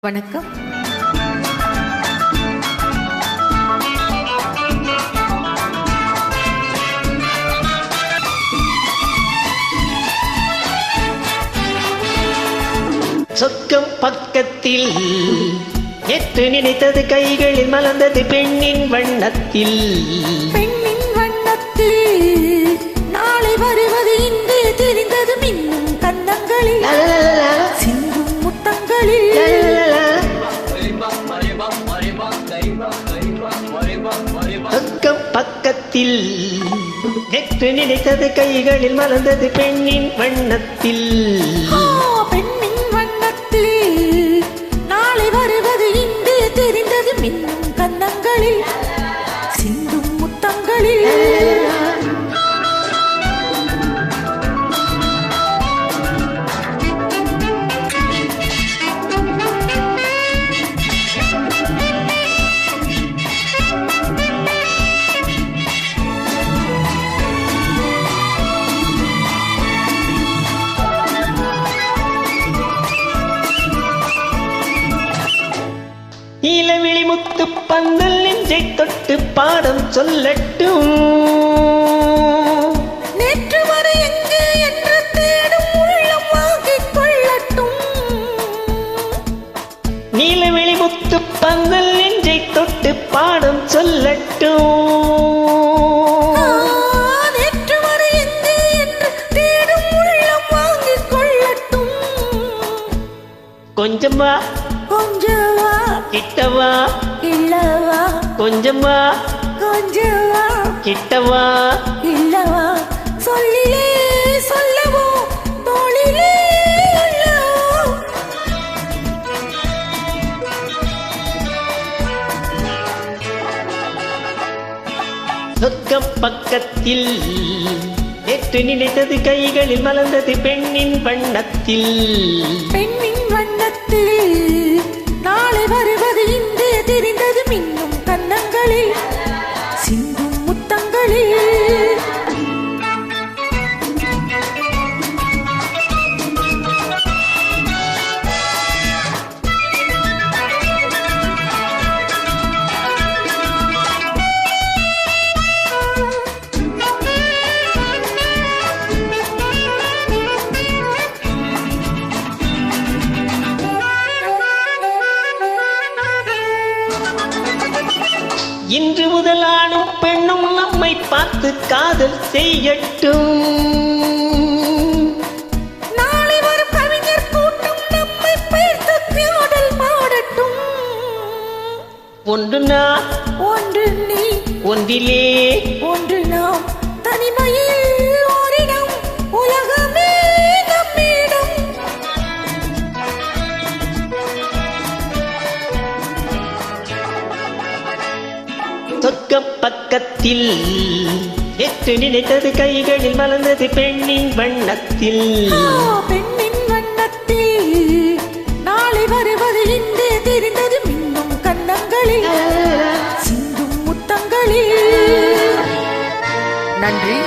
வணக்கம். சொர்க்கம் பக்கத்தில் நேற்று நினைத்தது கைகளில் மலர்ந்தது பெண்ணின் வண்ணத்தில். பெண்ணின் வண்ணத்தில் நாளை வருவது இன்று தெரிந்தது மின்னும் கன்னங்களில் சிந்தும் முத்தங்களில். சொர்க்கம் பக்கத்தில் நேற்று நினைத்தது கைகளில் மலர்ந்தது பெண்ணின் வண்ணத்தில். பெண்ணின் வண்ணத்தில் நாளை வருவது இன்று தெரிந்தது மின்னும் கன்னங்களில் சிந்தும் முத்தங்களில். நீலவிழி முத்து பந்தல் நெஞ்சை தொட்டு பாடம் சொல்லட்டும். நேற்று வரை எங்கே என்று தேடும் உள்ளம் வாங்கிக் கொள்ளட்டும். நீலவிழி முத்து பந்தல் நெஞ்சை தொட்டு பாடம் சொல்லட்டும். நேற்று வரை எங்கே என்று தேடும் உள்ளம் வாங்கிக் கொள்ளட்டும். கொஞ்சமா கொஞ்சவா கிட்டவா இல்லவா, கொஞ்சமா கொஞ்சவா கிட்டவா இல்லவா, சொல்லிலே சொல்லவோ தோளிலே அல்லவோ. சொர்க்கம் பக்கத்தில் நேற்று நினைத்தது கைகளில் மலர்ந்தது பெண்ணின் வண்ணத்தில். பெண்ணின் வண்ணத்தில் நாளை வருவது இன்று தெரிந்தது மின்னும் கன்னங்களில் சிந்தும் முத்தங்களில். இன்று முதல் ஆணும் பெண்ணும் நம்மை பார்த்து காதல் செய்யட்டும். நாளை வரும் கவிஞர் கூட்டம் நம்மை பெயர்த்து பாடல் பாடட்டும். ஒன்று நான் ஒன்று நீ ஒன்றிலே ஒன்று நாம் தனிமையில் ஓரிடம் உலகமே நம்மிடம். சொர்க்கம் பக்கத்தில் நேற்று நினைத்தது கைகளில் மலர்ந்தது பெண்ணின் வண்ணத்தில். பெண்ணின் வண்ணத்தில் நாளை வருவது இன்று தெரிந்தது மின்னும் கன்னங்களில் சிந்தும் முத்தங்களில். நன்றி.